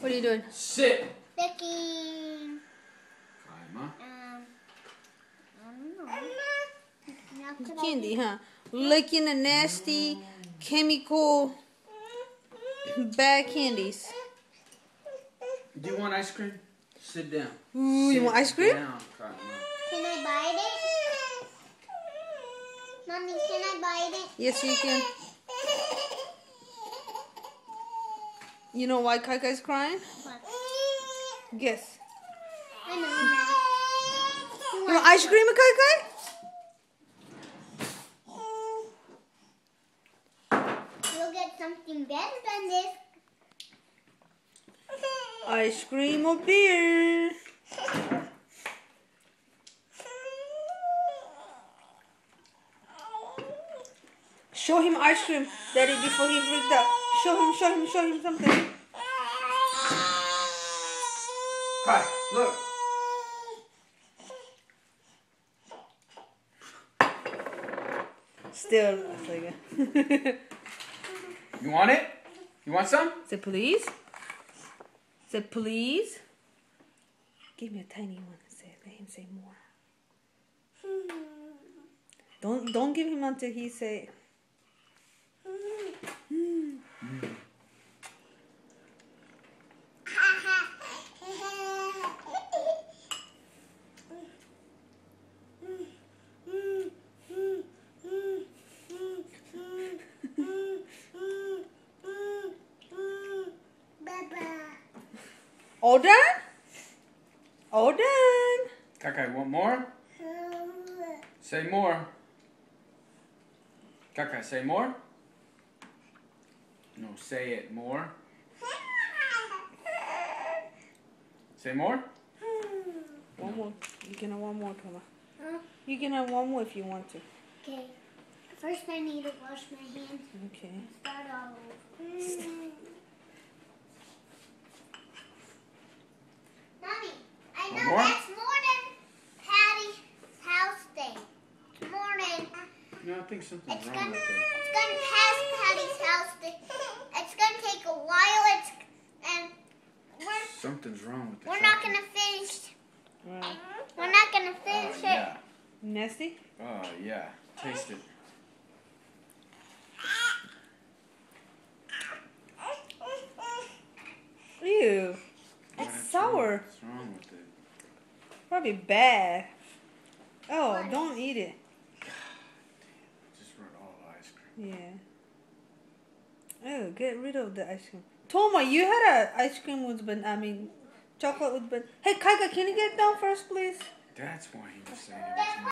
What are you doing? Sit. Licking. Kaima. I don't know. Candy, huh? Licking the nasty chemical bad candies. Do you want ice cream? Sit down. Ooh, you want ice cream? Down, Kaima. Can I bite it? Mommy, can I bite it? Yes, you can. You know why Kaikai's crying? What? Guess. I know now. You want ice cream, Kaikai? You'll get something better than this. Ice cream or beer? Show him ice cream, Daddy, before he freaked out. Show him something. Kai, look. Still, that's like it. You want it? You want some? Say please. Say please. Give me a tiny one. Let him say more. Don't give him until he say. All done? All done. Kakai, want more? Say more. Kakai, say more? No, say it more. Say more? One more. You can have one more, Kama. Huh? You can have one more if you want to. Okay. First I need to wash my hands. Okay. Start all over. Mommy, I One know more? that's more than Patty's house thing. More than No, I think something's it's wrong gonna with it. pass Patty's house thing. It's gonna take a while. Something's wrong with the We're not chocolate. gonna finish. Right. We're not gonna finish it. Yeah. Nasty? Oh, yeah. Taste it. Ew. What's It's sour. What's wrong with it? Probably bad. Oh, What? don't eat it. Just ruined all the ice cream. Yeah. Oh, get rid of the ice cream. Toma, you had a ice cream with chocolate with Hey, Kaika, can you get down first, please? That's why he was saying it was